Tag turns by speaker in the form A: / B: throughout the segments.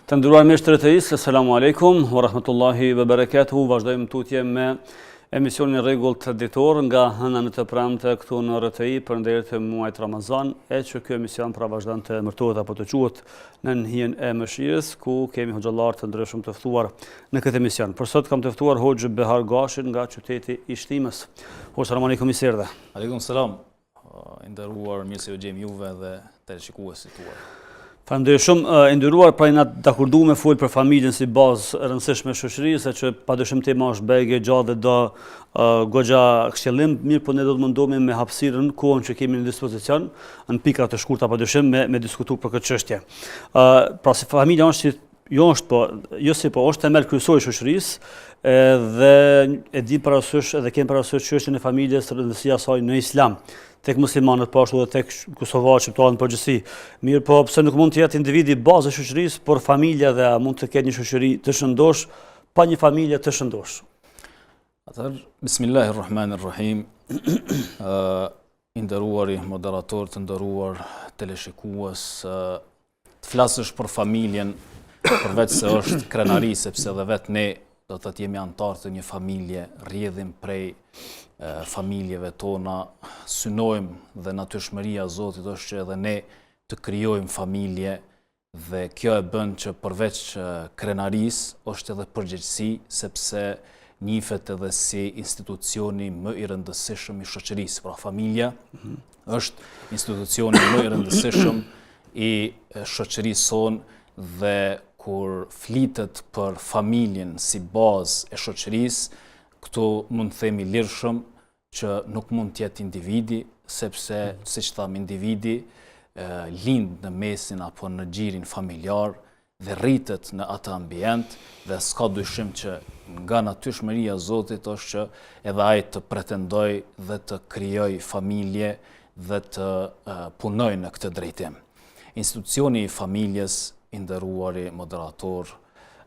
A: Të nderuar miq të RTI-s, asalamu alaikum wa rahmatullahi wa barakatuhu. Vazhdojmë tutje me emisionin Rregull ditor nga hëna në të premte këtu në RTI përndërsa të muajit Ramazan, e që ky emision pra vazhdon të emërtohet apo të quhet në hijen e mëshirës, ku kemi hoxhallar të ndryshëm të ftuar në këtë emision. Për sot kam të ftuar Hoxh Behar Gashin nga qyteti i Shtimës. Asalamu alaikum, i serdhe.
B: Aleikum salam. I nderuar, mirë se u gjem juve dhe teleshikuesit tuaj.
A: Faleminderit shumë. E nderuar, pra na dakurdu me fol për familjen si bazë e rëndësishme e shoqërisë, që padyshim tema është bege gjatë dhe do goxha këshillim, mirë, po ne do të mundohemi me hapësirën, kohën që kemi në dispozicion, në pika të shkurta padyshim me diskutuar për këtë çështje. Pra si familja është është themel kryesor i shoqërisë, dhe e di parasysh edhe kemi parasysh çështjen e familjes, rëndësia e saj në Islam, tek muslimanët, po ashtu edhe tek kosovarët, shqiptarët në përgjithësi. Mirë, po pse nuk mund të jetë individi bazë e shoqërisë, por familja dhe mund të ketë një shoqëri të shëndosh pa një familje të shëndosh?
B: Atëherë, bismillahirrahmanirrahim. I nderuari moderator, të nderuar teleshikues, të flasësh për familjen, përveç se është krenari, sepse edhe vetë ne do të jemi antarë të një familje, rrjedhim prej familjeve tona, synojmë dhe natyrshmëria e Zotit është që edhe ne të krijojmë familje, dhe kjo e bën që përveç krenarisë është edhe përgjegjësi, sepse njihet edhe si institucioni më i rëndësishëm i shoqërisë. Pra familja është institucioni më i rëndësishëm i shoqërisë sonë, dhe kur flitet për familjen si bazë e shoqërisë, këtu mund të themi lirshëm që nuk mund të jetë individi, sepse, siç tham, individi lind në mesin apo në gjirin familjar dhe rritet në atë ambient, dhe s'ka dyshim që nga natyrshmëria e Zotit është që edhe ai të pretendoj dhe të krijoj familje dhe të punoj në këtë drejtim. Institucioni i familjes, i nderuari moderator,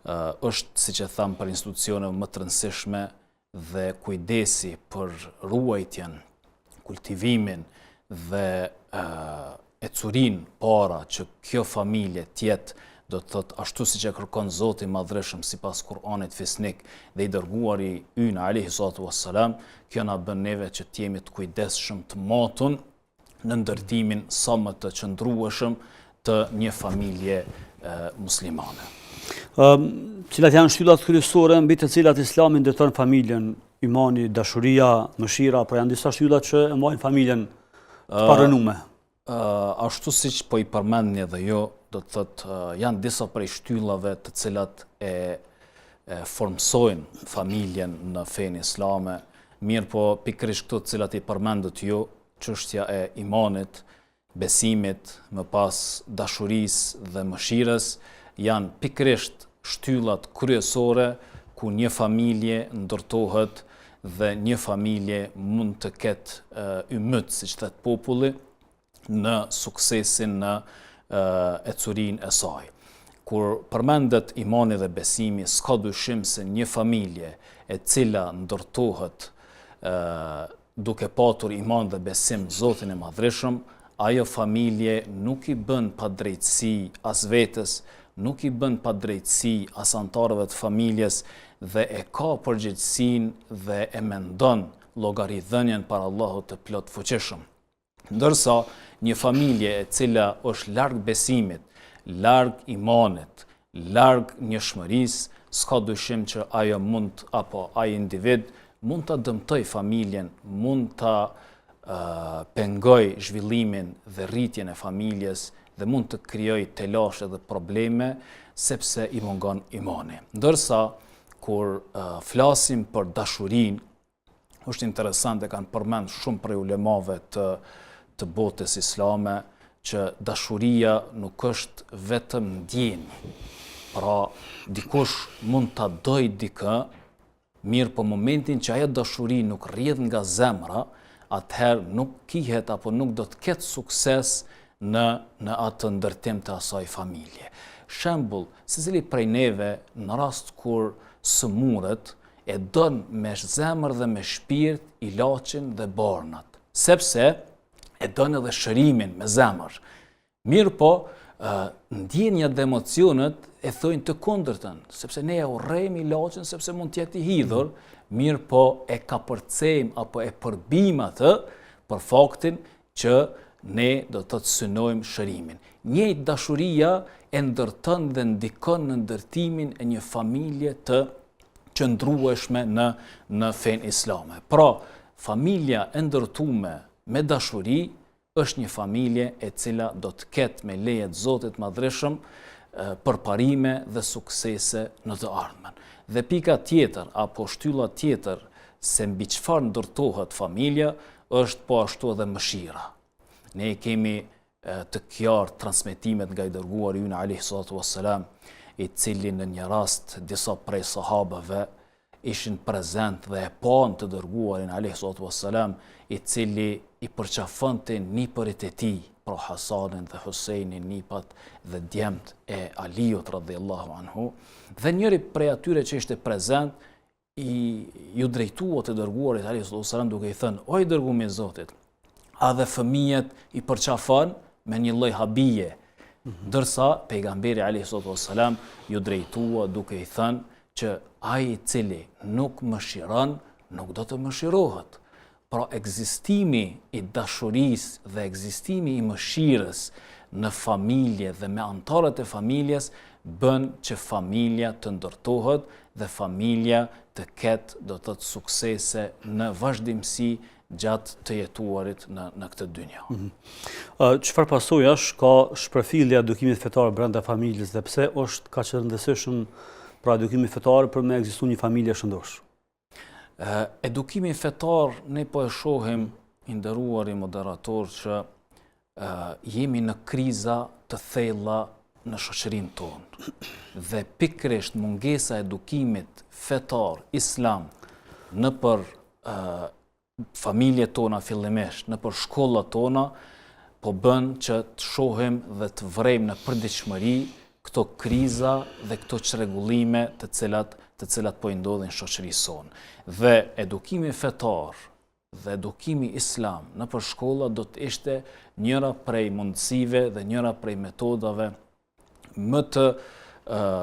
B: është, siç e tham, për institucione më të rëndësishme, dhe kujdesi për ruajtjen, kultivimin dhe ecurinë para që kjo familje tjetë, do të thotë ashtu siç e kërkon Zoti i Madhreshëm sipas Kur'anit fisnik dhe i dërguari ynë alayhi salatu wassalam, kjo na bën neve që të jemi të kujdesshëm, të matun në ndërtimin sa më të qëndrueshëm të një familje muslimane.
A: Cilat janë shtyllat kryesore mbi të cilat Islami ndërton familjen? Imani, dashuria, mëshira, por janë disa shtyllat që e mbajnë familjen të parënume.
B: Ashtu siç po i përmendni edhe jo, do të thotë janë disa prej shtyllave të cilat e formsojnë familjen në fenë islame, mirë po pikërisht këto të cilat i përmendët jo, çështja e imanit, besimit, më pas dashurisë dhe mëshirës, janë pikërisht shtyllat kryesore ku një familje ndërtohet dhe një familje mund të ketë ymyt, siç thot populli, në suksesin në ecurinë e saj. Kur përmendet imani dhe besimi, s'ka dyshim se një familje e cila ndërtohet duke patur iman dhe besim Zotin e Madhreshëm, ajo familje nuk i bën padrejtësi as vetes, nuk i bën padrejtësi as antarëve të familjes, dhe e ka përgjegjësinë dhe e mendon llogaridhënien para Allahut të plot fuqishëm. Ndërsa një familje e cila është larg besimit, larg imanit, larg njohshmërisë, s'ka dyshim që ajo mund, apo ai individ mund ta dëmtoj familjen, mund ta pengoj zhvillimin dhe rritjen e familjes, dhe mund të krijoj telashe dhe probleme, sepse i mungon imani. Ndërsa kur flasim për dashurinë, është interesant, e kanë përmend shumë prej ulemave të botës islame, që dashuria nuk është vetëm ndjenjë. Pra, dikush mund ta dojë dikë, mirë po momentin që ajo dashuri nuk rrjedh nga zemra, atëherë nuk kihet apo nuk do të ketë sukses në atë ndërtim të asaj familje. Shembull, secili prej neve në rast kur sëmurët e don me zemër dhe me shpirt ilaçin dhe barnat, sepse e don edhe shërimin me zemër. Mirë po, ndjenjat dhe emocionet e thojnë të kundërtën, sepse ne e urrejmë ilaçin sepse mund të jetë i hidhur, mirë po e kapërcejmë apo e përbijmë atë për faktin që ne do të synojmë shërimin. Njëjtë dashuria e ndërton dhe ndikon në ndërtimin e një familje të qëndrueshme në fenë islame. Pra, familja e ndërtuar me dashuri është një familje e cila do të ketë me leje të Zotit Madhreshëm përparime dhe suksese në të ardhmen. Dhe pika tjetër apo shtylla tjetër se mbi çfarë ndërtohet familja është po ashtu edhe mëshira. Ne kemi të qartë transmetimet nga i dërguari ynë alayhi salatu wassalam, i cili në një rast disa prej sahabëve ishin prezent dhe e pan të dërguarin alayhi salatu wassalam, i cili i përqafante nipërit e tij, pra Hasanin dhe Husejnin, nipat dhe djemt e Aliut radhiyallahu anhu, dhe njëri prej atyre që ishte prezent ju drejtua të dërguarit alayhi salatu wassalam duke i thënë: "O i dërguari i Zotit, a dhe fëmijët i përqafon me një lloj habije?" Ndërsa pejgamberi alayhi salatu wassalam ju drejtua duke i thënë që ai i cili nuk mëshiron, nuk do të mëshirohet. Pra ekzistimi i dashurisë dhe ekzistimi i mëshirës në familje dhe me anëtarët e familjes bën që familja të ndërtohet dhe familja të ketë do të thotë suksese në vazhdimsi gjatë të jetuarit në këtë dynjë.
A: Çfarë pasojash ka shpërfillja e edukimit fetar brenda familjes dhe pse është kaq e rëndësishëm pra edukimi fetar për me ekzistuar një familje shëndosh?
B: Edukimi fetar ne po e shohim, i nderuari moderator, që jemi në kriza të thella në shoqërinë tonë. Dhe pikërisht mungesa e edukimit fetar islam nëpër familjet tona fillimisht, nëpër shkollat tona, po bën që të shohim dhe të vrejmë në përditshmëri këto kriza dhe këto çrregullime të cilat po i ndodhin në shoqërisë sonë. Dhe edukimi fetar dhe edukimi islam nëpër shkolla do të ishte njëra prej mundësive dhe njëra prej metodave më të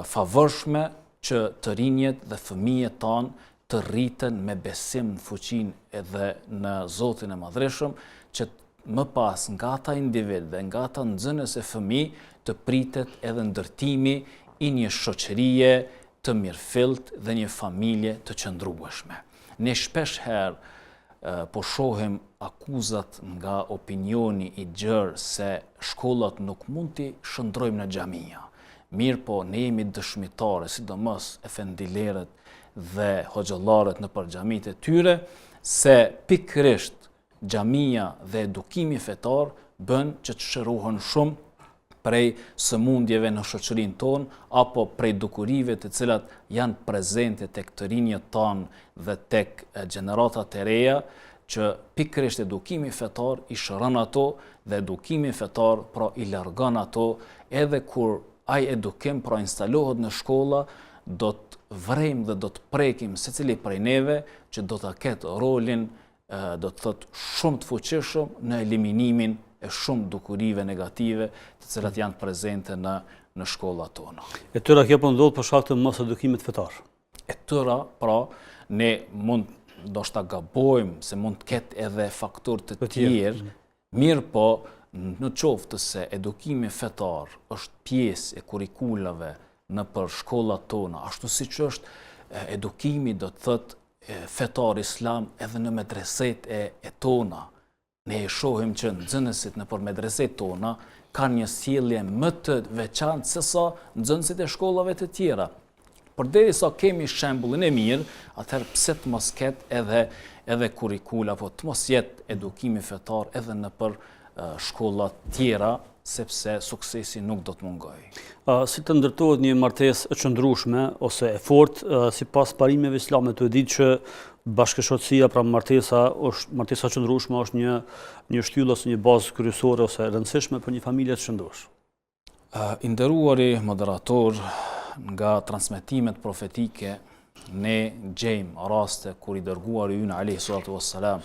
B: favorshme që të rinjet dhe fëmijët tanë të rriten me besim në fuqinë edhe në Zotin e Madhreshëm, që më pas nga ata individ dhe nga ata nxënës e fëmijë të pritet edhe ndërtimi i një shoqërie të mirëfillt dhe një familje të qëndrueshme. Ne shpesh herë po shohim akuzat nga opinioni i gjerë se shkollat nuk mund t'i shndrojmë në xhamia. Mirë po, ne jemi dëshmitare, sidomos efendilerët dhe hoxhallarët nëpër xhamitë e tyre, se pikërisht xhamia dhe edukimi fetar bën që të shërohen shumë prej sëmundjeve në shoqërinë tonë apo prej dukurive të cilat janë prezente tek të rinjët tanë dhe tek gjeneratat e reja, që pikërisht edukimi fetar i shëron ato dhe edukimi fetar pra i largon ato, edhe kur ai edukim pra instalohet në shkolla, do të vrejmë dhe do të prekim secili prej neve që do ta ketë rolin do të thotë shumë të fuqishëm në eliminimin e shumë dukurive negative të cilat janë prezente në shkollat tona.
A: E tëra kjo po ndodh për shkak të mos edukimit fetar.
B: E tëra, pra, ne mund ndoshta gabojmë se mund të ketë edhe faktorë të tjerë, mirë po në qoftë se edukimi fetar është pjesë e kurikulave nëpër shkollat tona, ashtu siç është edukimi do të thotë fetar islam edhe në medreset e tona. Ne e shohim që nxënësit nëpër medreset tona kanë një sjellje më të veçantë se sa nxënësit e shkollave të tjera. Përderisa kemi shembullin e mirë, atëherë pse të mos ketë edhe kurikula, apo të mos jetë edukimi fetar edhe nëpër shkollat tjera, sepse suksesi nuk do të mungojë.
A: Si të ndërtohet një martesë e qëndrueshme ose e fortë sipas parimeve islame? Të ditë që bashkëshortësia, pra martesa e qëndrueshme është një shtyllë ose një bazë kryesore ose e rëndësishme për një familje të shëndosh.
B: I nderuari moderator, nga transmetimet profetike ne gjejmë raste kur i dërguari ynë alayhi salatu wassalam,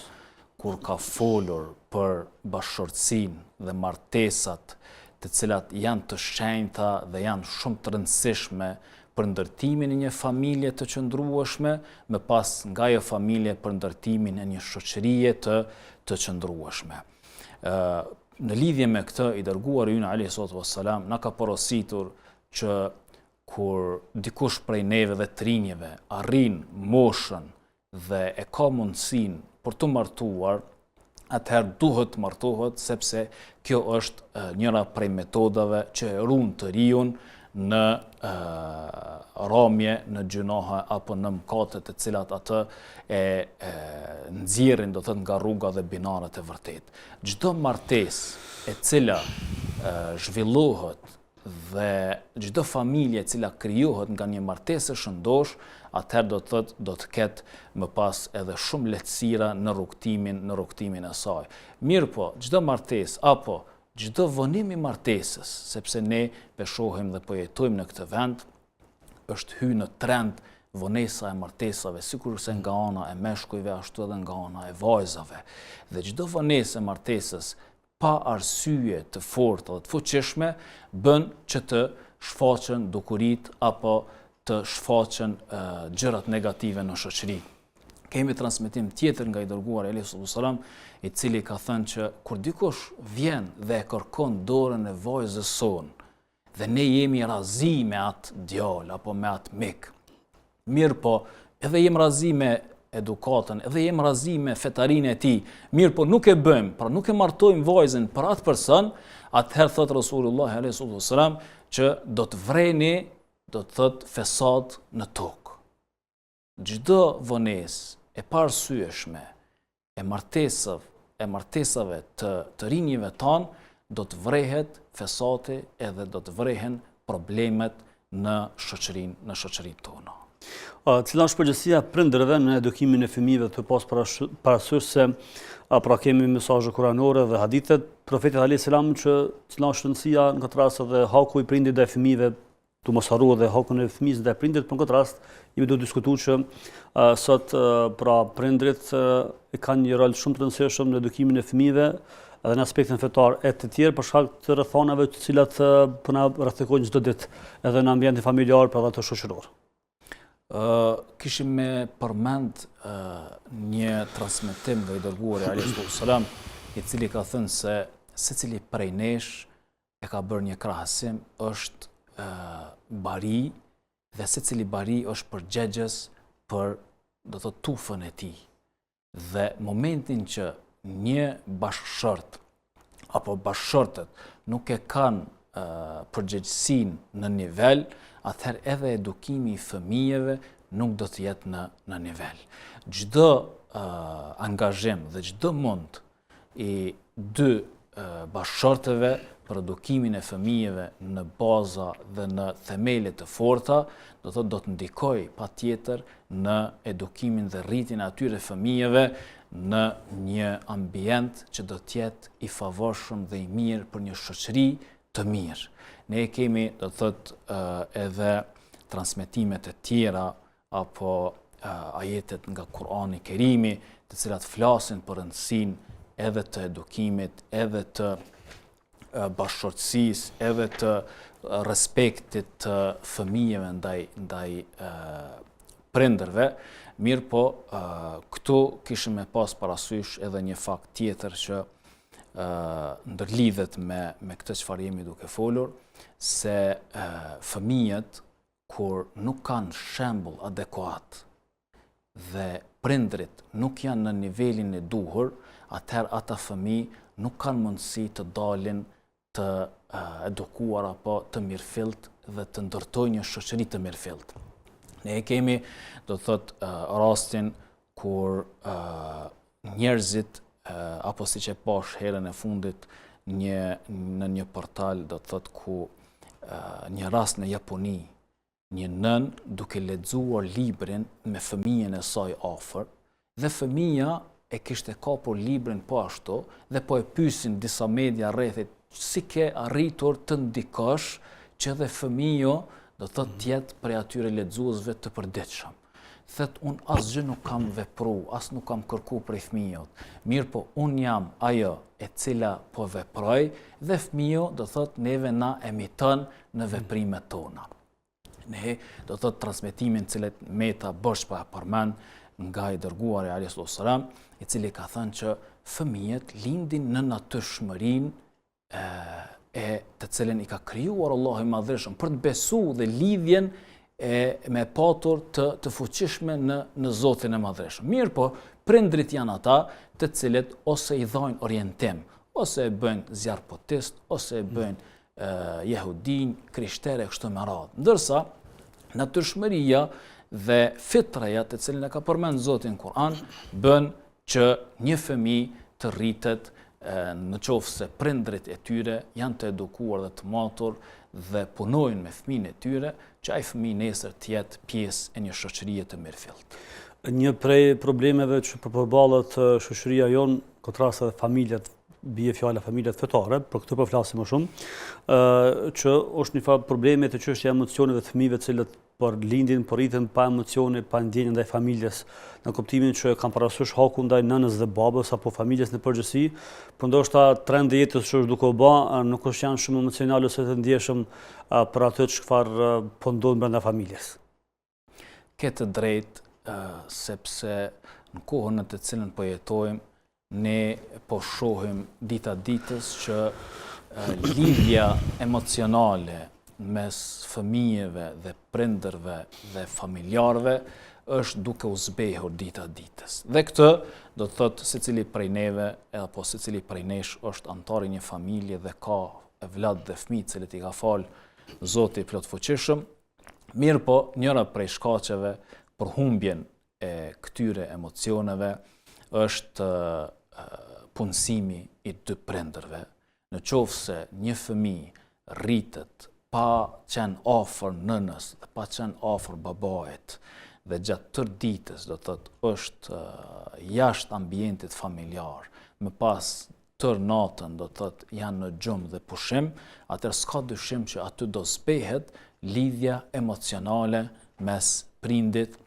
B: kur ka folur për bashkëshortësinë dhe martesat të cilat janë të shenjta dhe janë shumë të rëndësishme për ndërtimin e një familje të qëndrueshme, me pas nga ajo familje për ndërtimin e një shoqërie të qëndrueshme. Në lidhje me këtë, i dërguari ynë alayhi salatu wassalam na ka porositur që kur dikush prej neve dhe të rinjeve arrin moshën dhe e ka mundësinë për të martuar, atëherë duhet martohet, sepse kjo është njëra prej metodave që e ruan të riun në ramje, në gjunohe apo në mëkate të cilat atë e nxjerrin, do të thotë, nga rruga dhe binaret e vërtet. Çdo martesë e cila zhvillohet dhe çdo familje e cila krijohet nga një martesë e shëndosh, atëherë do të ketë më pas edhe shumë lehtësira në rrugtimin e saj. Mirë po, çdo martesë apo çdo vonim i martesës, sepse ne shohim dhe po jetojmë në këtë vend, është hyrë në trend vonesa e martesave, sikurse nga ana e meshkujve, ashtu edhe nga ana e vajzave. Dhe çdo vonesë e martesës pa arsye të fortë dhe të fuqishme bën që të shfaqen dukuritë apo të shfaqen gjërat negative në shoqëri. Kemi transmetim tjetër nga i dërguari alayhi salatu wassalam, i cili ka thënë që kur dikush vjen dhe e kërkon dorën e vajzës sonë dhe ne jemi razi me atë djalë apo me atë mik, mirë po, edhe jemi razi me edukatën, edhe jemi razi me fetarinë e tij, mirë po nuk e bëjmë, pra nuk e martojmë vajzën për atë person, atëherë thot Rasulullah alayhi salatu wassalam që do të vreni, do të thot, fesad në tokë. Çdo vonesë e parsyeshme e martesave të rinjve tanë do të vrehet fesati edhe do të vrehen problemet në shoqërinë tonë.
A: Cila është përgjegjësia prindërve në edukimin e fëmijëve, të pas parasysh se pra kemi mesazhe kuranore dhe hadithet profetit alayhis salam që cila është rëndësia në këtë rast edhe haku i prindit dhe fëmijëve, të mos harruar dhe hakun e fëmijës dhe prindit, për në këtë rast jemi do të diskutuar që sot pra prindrit e kanë një rol shumë të rëndësishëm në edukimin e fëmijëve edhe në aspektin fetar e të tjerë për shkak të rrethonave të cilat po na rrethikojnë çdo ditë edhe në ambientin familjar për edhe të shoqëror.
B: Kishim me përmend një transmetim nga i dërguari alayhi salam, i cili ka thënë se secili prej nesh e ka bërë një krahasim, është bari dhe secili bari është përgjegjës për, do të thotë, tufën e tij. Dhe momentin që një bashkëshort apo bashkëshortet nuk e kanë përgjegjësinë në nivel, atëherë edhe edukimi i fëmijëve nuk do të jetë në nivel. Çdo angazhim dhe çdo mund i dy bashkëshorteve për edukimin e fëmijëve në baza dhe në themele të forta, do të ndikoj patjetër në edukimin dhe rritjen e atyre fëmijëve në një ambient që do të jetë i favorshëm dhe i mirë për një shoqëri të mirë. Ne kemi, do të thotë, edhe transmetimet e tjera apo ajetet nga Kurani i Kerimi, të cilat flasin për rëndësinë edhe të edukimit, edhe të bashkëshortësisë, edhe të respektit të fëmijëve ndaj prindërve. Mirë po, këtu kishim me pas parasysh edhe një fakt tjetër që ndërlidhet me këtë çfarë jemi duke folur, se fëmijët kur nuk kanë shembull adekuat dhe prindrit nuk janë në nivelin e duhur, atëherë ata fëmijë nuk kanë mundësi të dalin të edukuar apo të mirëfillt dhe të ndërtojnë një shoqëri të mirëfillt. Ne kemi, do të thotë, rastin kur njerëzit apo siç e pash herën e fundit në një portal, do të thotë, ku një rast në Japoni, një nën duke lexuar librin me fëmijën e saj afër, dhe fëmija e kishte kapur librin po ashtu dhe po e pyesin disa media rrethit, si ke arritur të ndikosh që dhe fëmijo do të jetë prej atyre lexuesve të përditshëm. thët unë asgjë nuk kam vepru, as nuk kam kërku prej fëmijët, mirë po unë jam ajo e cila po veproj dhe fëmijo do thot neve na emitën në veprimet tona. Ne do thot transmetimin cilet Meta Bosh pa përmend nga i dërguari alayhis salam, i cili ka thënë që fëmijët lindin në natyrshmërinë e të cilën i ka krijuar Allahu i Madhërisht për të besuar dhe lidhjen me patur të fuqishme në Zotin e Madhërisht. Mirë po, prindrit janë ata të cilët ose i dhajnë orientim, ose e bëjnë zjarpotist, ose e bëjnë jehudin, krishterë e kështu me radhë. Ndërsa, natyrshmëria dhe fitraja të cilën e ka përmend Zoti në Kur'an bën që një fëmijë të rritet në qoftë se prindrit e tyre janë të edukuar dhe të matur dhe punojnë me fëmijën e tyre, që ai fëmijë nesër të jetë pjesë e një shoqërie të mirëfillt.
A: Një prej problemeve që përballet shoqëria jonë, këtë rast edhe familjet, bie fjala familjet fetare, për këtë po flasim më shumë, që është një farë probleme të çështja e emocioneve të fëmijëve të cilët por lindin, por rriten pa emocione, pa ndjenjë ndaj familjes, në kuptimin që kanë parasysh haku ndaj nënës dhe babës apo familjes në përgjithësi, por ndoshta trendi i jetës që është duke u bë nuk është janë shumë emocional ose të ndjeshëm për atë çfarë po ndodh brenda familjes.
B: Këtë drejt sepse në kohën në të cilën po jetojmë, ne po shohim dita ditës që lidhja emocionale mes fëmijëve dhe prindërve dhe familjarëve është duke u zbehur dita ditës. Dhe këtë do të thotë secili prej neve apo secili prej nesh është antar i një familje dhe ka vëllai dhe fëmijë të cilët i ka fal Zoti i plotfuqishëm. Mirë po, njëra prej shkaqeve për humbjen e këtyre emocioneve është punësimi i dy prindërve. Në qoftë se një fëmijë rritet pa qenë afër nënës dhe pa qenë afër babait dhe gjatë tërë ditës do thotë është jashtë ambientit familjar, më pas tërë natën do thotë janë në gjumë dhe pushim, atëherë s'ka dyshim që aty do zbehet lidhja emocionale mes prindit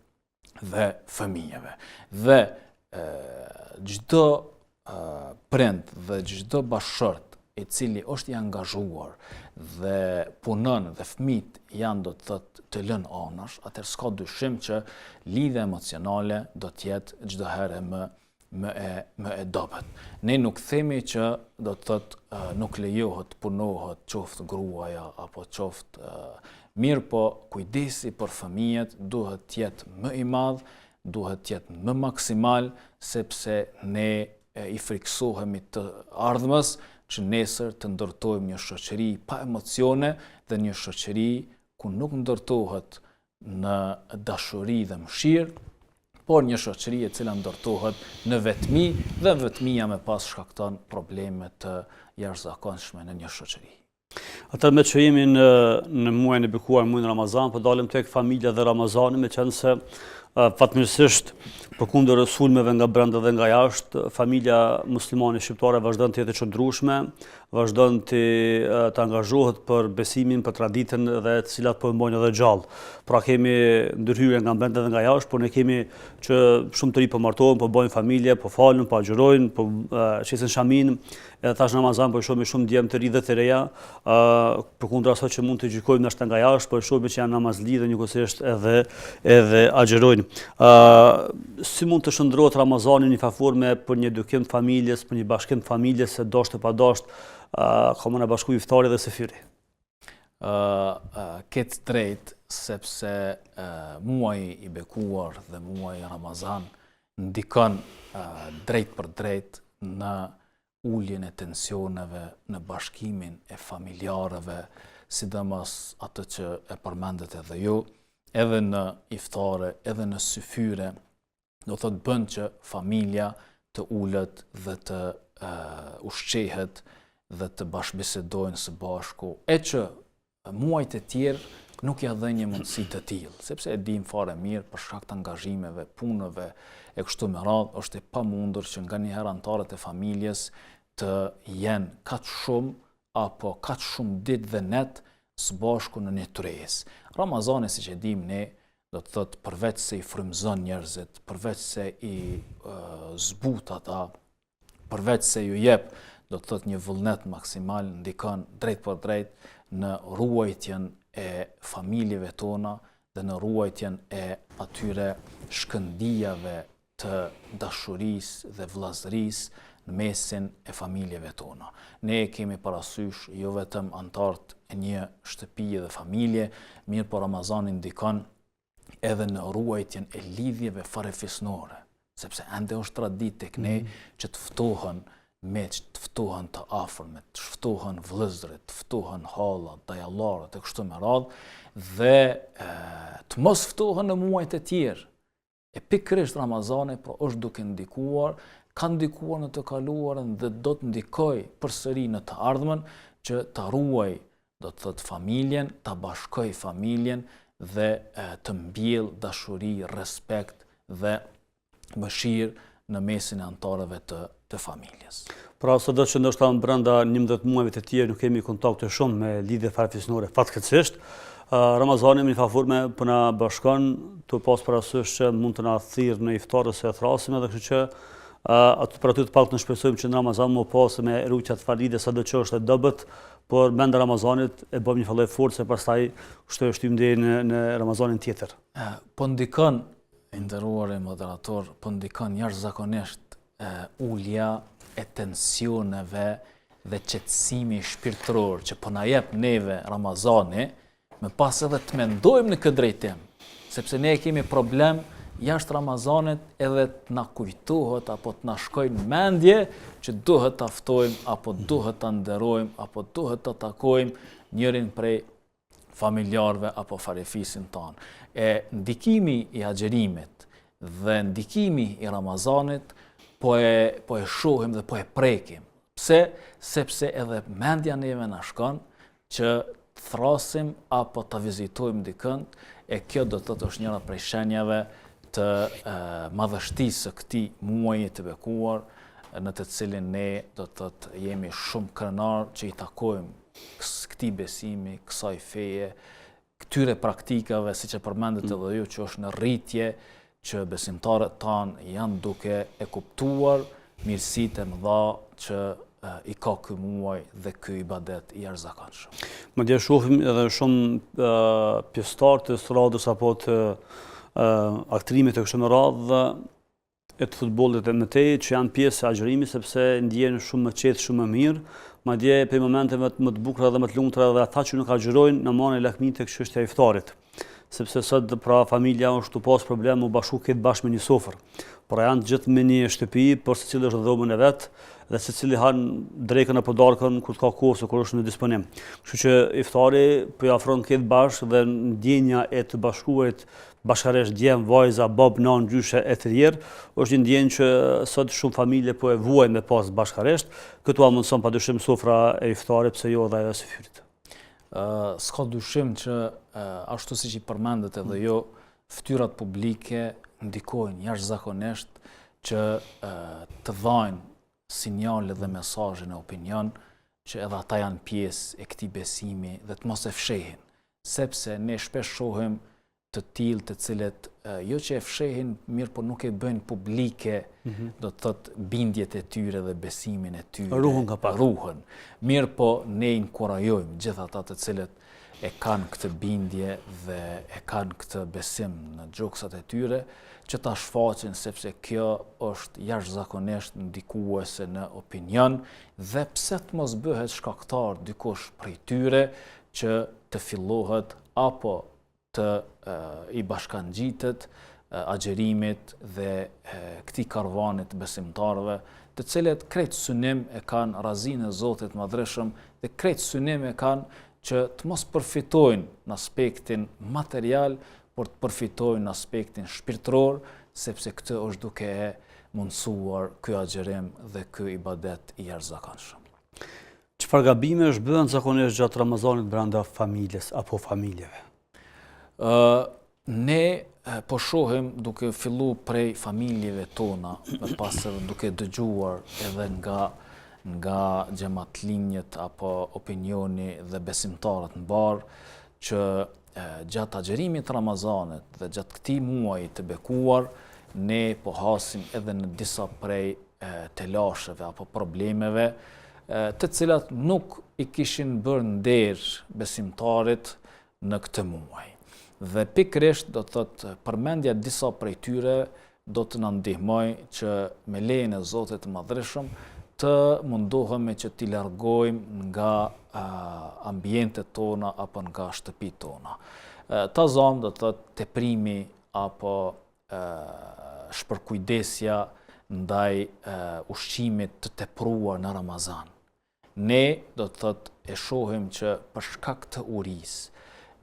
B: dhe fëmijëve. Dhe çdo prind dhe çdo bashkëshort i cili është i angazhuar dhe punon dhe fëmijët janë do të thotë të lënë anash, atëherë s'ka dyshim që lidhja emocionale do të jetë çdo herë më e dobët. Ne nuk themi që do të thotë nuk lejohet punohet qoftë gruaja apo qoftë mirë, po kujdesi për fëmijët duhet të jetë më i madh, duhet të jetë më maksimal, sepse ne i friksohemi të ardhmës që nesër të ndërtojmë një shoqëri pa emocione dhe një shoqëri ku nuk ndërtohet në dashuri dhe mëshirë, por një shoqëri e cila ndërtohet në vetmi dhe vetmia me pas shkakton probleme të jashtëzakonshme në një shoqëri.
A: Atër me që jemi në muajin e bekuar, muajin Ramazan, po dalim tek familja dhe Ramazani, me qenë se fatmirësisht përkundër sulmeve nga brenda dhe nga jashtë, familja muslimane shqiptare vazhdon të jetë e çndrueshme, vazhdon të angazhohet për besimin, për traditën dhe të cilat po e mbajnë edhe gjallë. Pra kemi ndërhyrje nga brenda dhe nga jashtë, por ne kemi që shumë të ri po martohen, po bëjnë familje, po falen, po agjërojnë, po qesin shamin, edhe tash Ramazan po e shohim shumë djem të ri dhe të reja, përkundër asaj që mund të gjykojmë ndoshta nga jashtë, po e shohim që janë namazli dhe njëkohësisht edhe agjërojnë. Si mund të shndrohet Ramazani në një forme për një edukim të familjes, për një bashkim të familjes, se dashtë pa dashtë, ka më në bashku iftari dhe sefiri?
B: Këtë drejt, sepse muaji i bekuar dhe muaji Ramazan ndikon drejt për drejt në uljen e tensioneve, në bashkimin e familjarëve, sidomos atë që e përmendet edhe ju, edhe në iftare, edhe në syfyre, do thotë bën që familja të ulet dhe të ushqehet dhe të bashkëbisedojnë së bashku, e që muajt e tjerë nuk ja dhe një mundësi të tillë, sepse e dim fare mirë për shkak të angazhimeve, punëve e kështu me radhë, është e pamundur që nga një herë antarët e familjes të jenë kaq shumë apo kaq shumë ditë dhe net së bashku në një tryezë. Ramazani, siç e dim ne, do të thotë përveç se i frymëzon njerëzit, përveç se i zbut ata, përveç se ju jep, do të thotë një vullnet maksimal, ndikon drejt për drejt në ruajtjen e familjeve tona dhe në ruajtjen e atyre shkëndijave të dashurisë dhe vllazërisë në mesin e familjeve tona. Ne kemi parasysh jo vetëm antarët e një shtëpie dhe familje, mirë po Ramazani ndikon edhe në ruajtjen e lidhjeve farefisnore, sepse ende është traditë tek ne që të ftohen meq, të ftohen të afërmit, të ftohen vëllezërit, të ftohen hallat, dajallarët e kështu me radhë, dhe të mos ftohen në muajt e tjerë. E pikërisht Ramazani pra është duke ndikuar, ka ndikuar në të kaluarën dhe do të ndikoj përsëri në të ardhmen që ta ruaj, do të thotë familjen, ta bashkoj familjen dhe të mbjell dashuri, respekt dhe mëshirë në mesin e antarëve të familjes.
A: Pra sado që ndoshta brenda 11 muajve të tjerë nuk kemi kontakte shumë me lidhje farefisnore, fatkeqësisht, Ramazani me një forme po na bashkon, të pas parasysh që mund të na thirr në iftar ose e thrasim, edhe kështu që për aty të pak në shpresojmë që në Ramazan më pas me rrugët falide sado që është e dobët, por brenda Ramazanit e bëjmë një fallë forcë e pastaj kështu e shtyjmë deri në Ramazanin tjetër.
B: Po ndikon, nderuar moderator, po ndikon jashtëzakonisht ulja e tensioneve dhe qetësimi shpirtëror që po na jep neve Ramazani, me pas edhe të mendojmë në këtë drejtim, sepse ne kemi problem jashtë Ramazanit edhe të na kujtohet apo të na shkojnë mendje që duhet ta ftojmë apo duhet ta nderojmë apo duhet ta takojmë njërin prej familjarëve apo farefisin tonë. E ndikimi i agjerimit dhe ndikimi i Ramazanit po e shohim dhe po e prekim. Pse? Sepse edhe mendja neve na shkon që të thrasim apo të vizitojmë dikënd, e kjo do të thotë është njëra prej shenjave të madhështisë së këtij muaji të bekuar, në të cilin ne do të thotë jemi shumë krenar që i takojmë këtij besimi, kësaj feje, këtyre praktikave, siç e përmendet edhe ju, që është në rritje, që besimtarët tanë janë duke e kuptuar mirësitë e mëdha që i ka ky muaj dhe ky ibadet i jashtëzakonshëm.
A: Madje shohim edhe shumë pjesëtar të stradës apo të aktrimit të kështu me radhë e të futbollit e mëtej që janë pjesë e agjërimit sepse ndjehen shumë më qetë, shumë më mirë, madje për momenteve më të bukura dhe më të lumtura edhe ata që nuk agjërojnë në marrën e lakmit tek çështja e iftarit. Sepse sot pra familja është të pas problem u bashku këtë bashkë me një sofër. Pra janë gjithë me një shtëpi, por secili është në dhomën e vet dhe secili han drekën apo darkën kur ka kohë ose kur është në disponim. Kështu që iftari po i afron këtë bashkë dhe ndjenja e të bashkuarit bashkëresht djem, vajza, bab, nan, gjyshe e të tjerë, është një ndjenjë që sot shumë familje po e vuajnë me pas bashkëresht. Këtu mundson padyshim sofra e iftarit, pse jo edhe ajo së fyrit.
B: S'ka dyshim që ashtu siç i përmendet edhe jo, fytyrat publike ndikojnë jashtëzakonisht që të dhajnë sinjale dhe mesazhe në opinion që edhe ata janë pjesë e këtij besimi dhe të mos e fshehin, sepse ne shpesh shohim të tillë të cilët jo që e fshehin, mirë po nuk e bëjnë publike, do të thotë bindjet e tyre dhe besimin e tyre.
A: Ruhen ka pak.
B: Ruhen. Mirë po ne inkurajojmë gjithë ata të cilët e kanë këtë bindje dhe e kanë këtë besim në gjoksat e tyre, që ta shfaqin sepse kjo është jashtëzakonisht ndikuese në opinion dhe pse të mos bëhet shkaktar dikush prej tyre që të fillohet apo të i bashkangjitet agjerimit dhe këtij karvanit besimtarëve, të cilët krejt synim e kanë razinë e Zotit Madhreshëm dhe krejt synim e kanë që të mos përfitojnë në aspektin material, por të përfitojnë në aspektin shpirtëror, sepse këtë është duke e mundësuar ky agjerim dhe ky ibadet i jashtëzakonshëm.
A: Çfarë gabimesh bëhen zakonisht gjatë Ramazanit brenda familjes apo familjeve?
B: Ne po shohim duke fillu prej familjeve tona, pas duke dëgjuar edhe nga xhamatlinjët apo opinioni dhe besimtarët në barë, që gjatë agjerimit Ramazanit dhe gjatë këtij muaji të bekuar, ne po hasim edhe në disa prej telasheve apo problemeve, të cilat nuk i kishin bërë nder besimtarit në këtë muaj. Dhe pikërisht do të thotë përmendja disa prej tyre do të na ndihmoj që me lejen e Zotit të Madhreshëm të mundohemi që t'i largojmë nga ambientet tona apo nga shtëpitë tona. Ta zamë do të thotë teprimi apo shpërkujdesja ndaj ushqimit të tepruar në Ramazan. Ne do të thotë e shohim që për shkak të urisë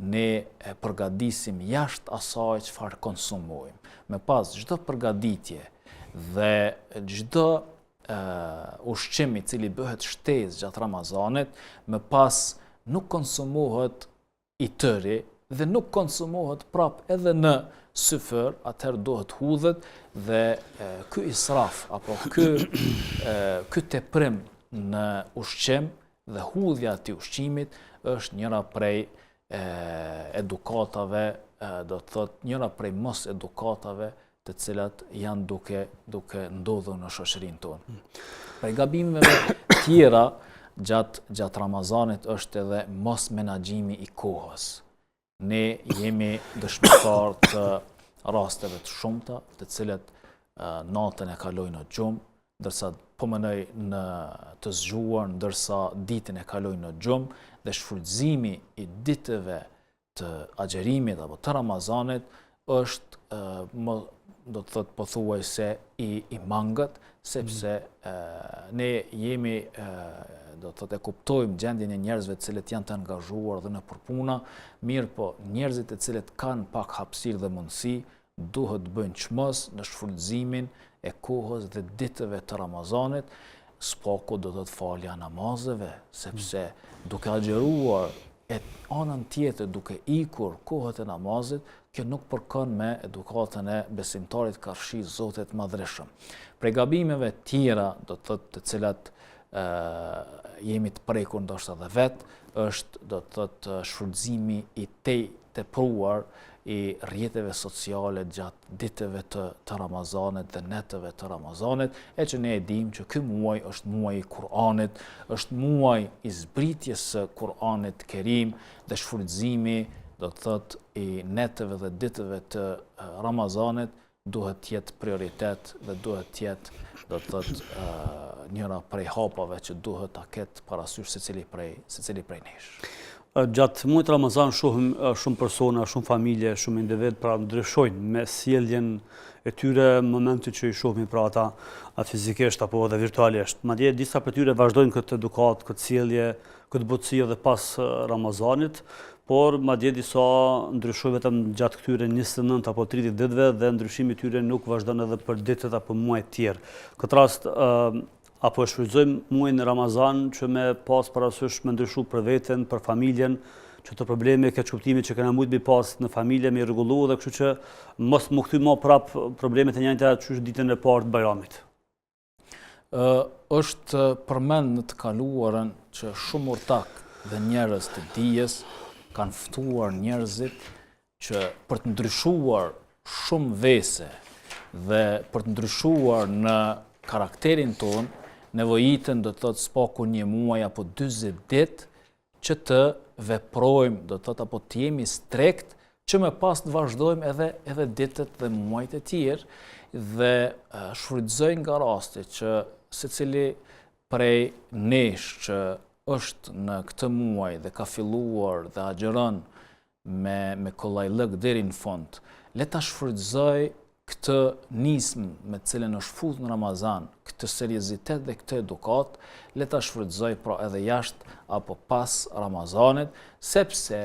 B: ne e përgatisim jashtë asaj çfarë konsumojmë. Me pas çdo përgatitje dhe çdo ushqim i cili bëhet shtesë gjatë Ramazanit, me pas nuk konsumohet i tëri dhe nuk konsumohet prap edhe në syfër, atëherë duhet hudhet dhe ky israf apo ky teprim në ushqim dhe hudhja e atij ushqimit është njëra prej edukatave, do të thotë njëra prej mos edukatave të cilat janë duke ndodhur në shoqërinë tonë. Prej gabimeve tjera gjatë Ramazanit është edhe mos menaxhimi i kohës. Ne jemi dëshmitar të rasteve të shumta, të cilat natën e kalojnë në gjumë, ndërsa po mënoj në të zgjuar, ndërsa ditën e kalojnë në gjumë, dhe shfrytëzimi i ditëve të agjerimit apo të Ramazanit është do të thotë pothuajse i mangët, sepse ne jemi do të thotë e kuptojmë gjendjen e njerëzve të cilët janë të angazhuar dhe në përpuna, mirë po njerëzit e cilët kanë pak hapësirë dhe mundësi duhet të bëjnë çmos në shfrytëzimin e kohës dhe ditëve të Ramazanit, spaku do të falja namazeve, sepse duke agjeruar e anën tjetër duke ikur kohët e namazit, kjo nuk përkon me edukatën e besimtarit karshi Zotit Madhreshëm. Prej gabimeve tjera, do të thotë të cilat jemi të prekur ndoshta edhe vetë, është do të thotë shfrytëzimi i tepruar i rrjeteve sociale gjatë ditëve të Ramazanit dhe netëve të Ramazanit, e që ne e dim që ky muaj është muaj i Kur'anit, është muaj i zbritjes së Kur'anit Kerim dhe shfrytëzimi do të thotë i netëve dhe ditëve të Ramazanit duhet të jetë prioritet dhe duhet të jetë do të thotë njëra prej hapave që duhet ta ketë parasysh secili prej nesh.
A: Gjatë muajit Ramazan shohim shumë persona, shumë familje, shumë individ pra ndryshojnë me sjelljen e tyre në momentin që i shohim pra ata fizikisht apo edhe virtualisht. Madje disa prej tyre vazhdojnë këtë edukat, këtë sjellje, këtë butësi edhe pas Ramazanit, por madje disa ndryshojnë vetëm gjatë këtyre 29 apo 30 ditëve dhe ndryshimi i tyre nuk vazhdon edhe për ditët apo muajt tjerë. Këtë rast apo e shfrytëzojmë muajin e Ramazan që me pas parasysh me ndryshu për veten, për familjen, që të probleme keq kuptimi që kena mujt me pas në familje me rregullu dhe kështu që mos më kthy më prap problemet e njëjta që është ditën e parë të Bajramit.
B: Është përmend në të kaluarën që shumë urtak dhe njerëz të dijes kanë ftuar njerëzit që për të ndryshuar shumë vese dhe për të ndryshuar në karakterin tonë, nevojitën do të thotë spaku një muaj apo 40 ditë që të veprojmë, do të thotë apo të jemi strekt që më pas të vazhdojmë edhe ditët dhe muajt e tjerë dhe shfrytëzojnë nga rasti që secili prej nesh që është në këtë muaj dhe ka filluar dhe agjeron me kollajlëk deri në fund, le ta shfrytëzoj këtë nismë me cilën është futur në Ramazan, këtë seriozitet dhe këtë edukat, le ta shfrytëzoj pra edhe jashtë apo pas Ramazanit, sepse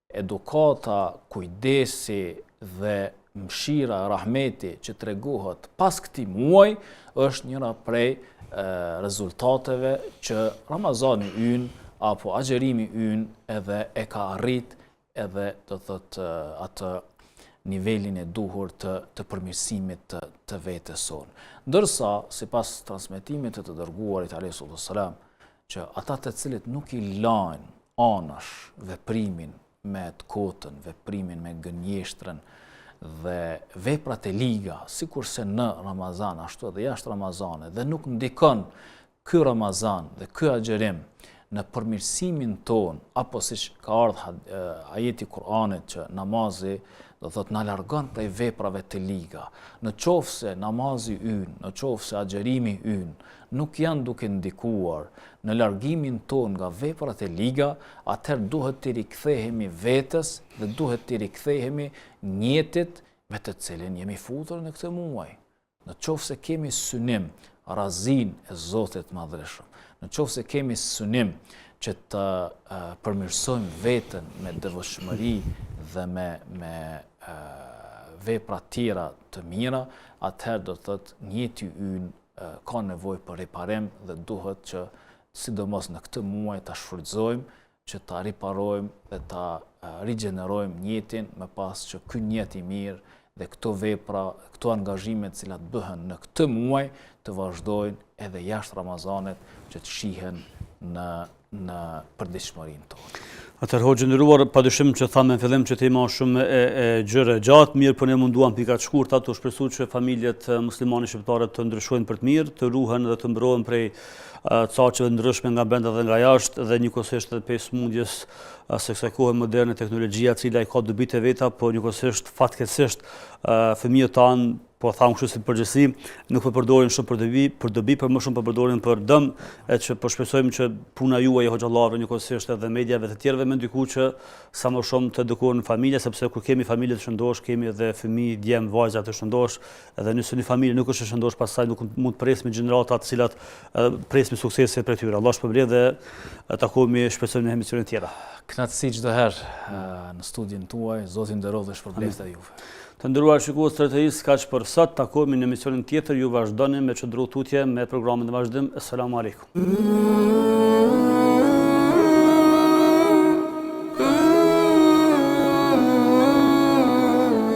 B: edukata, kujdesi dhe mëshira, rahmeti që tregohet pas këtij muaji është njëra prej rezultateve që Ramazani ynë apo agjerimi ynë edhe e ka arrit edhe do të thotë atë nivelin e duhur të përmirësimit të vetes sonë. Ndërsa, sipas transmetimit të dërguarit alayhi salam, që ata të cilët nuk i lajnë anash veprimin me të kotën, veprimin me gënjeshtrën dhe veprat e liga, sikurse në Ramazan, ashtu edhe jashtë Ramazanit, dhe nuk ndikon ky Ramazan dhe ky agjerim në përmirësimin ton, apo siç ka ardhur ajeti i Kuranit që namazi do thot na largon prej veprave të liga. Në qoftë se namazi ynë, në qoftë se agjerimi ynë nuk janë duke ndikuar në largimin ton nga veprat e liga, atëherë duhet të rikthehemi vetes dhe duhet të rikthehemi njetit me të cilin jemi futur në këtë muaj. Në qoftë se kemi synim razin e Zotit Madhreshëm, në qoftë se kemi synim që të përmirësojmë veten me devotshmëri dhe me vepra tjera të mira, atëherë do të thotë njeti ynë ka nevojë për riparim dhe duhet që sidomos në këtë muaj ta shfrytëzojmë që ta riparojmë dhe ta rigjenerojmë njetin, me pas që ky njet i mirë dhe këto vepra, këto angazhime të cilat bëhen në këtë muaj të vazhdojnë edhe jashtë Ramazanit që të shihen në përditshmërinë tonë.
A: Atëherë hoxhë nderuar, padyshim që thamë në fillim që tema është shumë e gjërë e gjatë, mirë po ne munduam pika të shkurta të shpresuar që familjet muslimane shqiptare të ndryshojnë për të mirë, të ruhen dhe të mbrohen prej caqeve ndryshme nga brenda dhe nga jashtë dhe njëkohësisht edhe prej smundjes se kësaj kohe moderne teknologjia e cila i ka dobitë e veta, po njëkohësisht fatkeqësisht fëmijët tanë po thamë kështu si përgjithësi, nuk po përdorin shumë për dobi, por më shumë po përdorin për dëm, e që po shpresojmë që puna juaj e hoxhallarëve njëkohësisht edhe mediave të tjerëve më ndikojë që sa më shumë të edukohen familja, sepse kur kemi familje të shëndosh, kemi edhe fëmijë, djem, vajza të shëndosh, edhe nëse një familje nuk është e shëndosh, pastaj nuk mund të presim gjenerata të cilat presim suksese për tyre. Allah shpërblet dhe takohemi shpresojmë në emisione tjera.
B: Kënaqësi çdo herë në studion tuaj, Zoti nderoj dhe shpërblet edhe juve.
A: Të nderuar shikues të RTS, kaq për sot, takohemi në emisionin tjetër, ju vazhdoni me çdo tutje me programin e vazhdim. Asalamu alaikum.